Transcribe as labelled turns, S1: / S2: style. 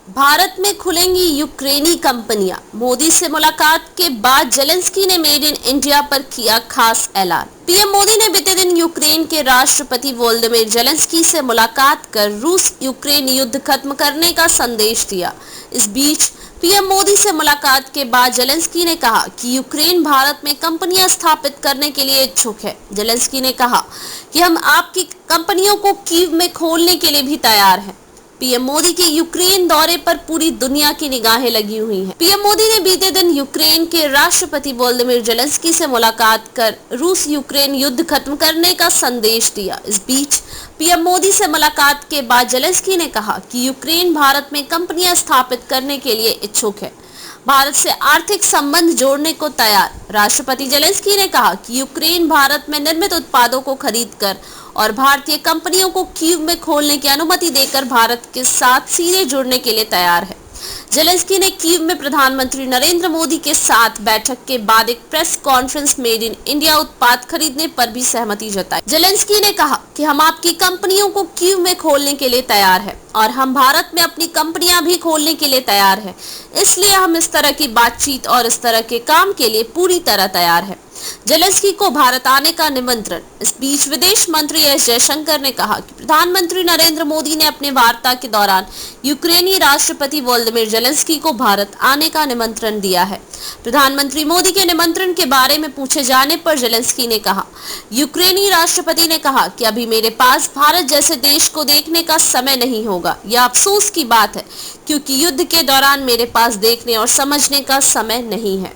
S1: भारत में खुलेंगी यूक्रेनी कंपनियां। मोदी से मुलाकात के बाद जेलेंस्की ने मेड इन इंडिया पर किया खास ऐलान। पीएम मोदी ने बीते दिन यूक्रेन के राष्ट्रपति वोलोदिमीर जेलेंस्की से मुलाकात कर रूस यूक्रेन युद्ध खत्म करने का संदेश दिया। इस बीच पीएम मोदी से मुलाकात के बाद जेलेंस्की ने कहा कि यूक्रेन भारत में कंपनियां स्थापित करने के लिए इच्छुक है। जेलेंस्की ने कहा कि हम आपकी कंपनियों को कीव में खोलने के लिए भी तैयार हैं। पीएम मोदी के यूक्रेन दौरे पर पूरी दुनिया की निगाहें लगी हुई हैं। पीएम मोदी ने बीते दिन यूक्रेन के राष्ट्रपति वोलोदिमीर जेलेंस्की से मुलाकात कर रूस यूक्रेन युद्ध खत्म करने का संदेश दिया। इस बीच पीएम मोदी से मुलाकात के बाद जेलेंस्की ने कहा कि यूक्रेन भारत में कंपनियां स्थापित करने के लिए इच्छुक है, भारत से आर्थिक संबंध जोड़ने को तैयार। राष्ट्रपति जेलेंस्की ने कहा कि यूक्रेन भारत में निर्मित उत्पादों को खरीदकर और भारतीय कंपनियों को कीव में खोलने की अनुमति देकर भारत के साथ सीधे जुड़ने के लिए तैयार है। जेलेंस्की ने कीव में प्रधानमंत्री नरेंद्र मोदी के साथ बैठक के बाद एक press conference made in India उत्पाद खरीदने पर भी सहमति जताई। जेलेंस्की ने कहा कि हम आपकी कंपनियों को कीव में खोलने के लिए तैयार है और हम भारत में अपनी कंपनियां भी खोलने के लिए तैयार है, इसलिए हम इस तरह की बातचीत और इस तरह के काम के लिए पूरी तरह तैयार है। जेलेंस्की को भारत आने का निमंत्रण। इस बीच विदेश मंत्री एस जयशंकर ने कहा कि प्रधानमंत्री नरेंद्र मोदी ने अपने वार्ता के दौरान यूक्रेनी राष्ट्रपति वोलोदिमीर जेलेंस्की को भारत आने का निमंत्रण दिया है। प्रधानमंत्री मोदी के निमंत्रण के बारे में पूछे जाने पर जेलेंस्की ने कहा, यूक्रेनी राष्ट्रपति ने कहा कि अभी मेरे पास भारत जैसे देश को देखने का समय नहीं होगा। यह अफसोस की बात है क्योंकि युद्ध के दौरान मेरे पास देखने और समझने का समय नहीं है।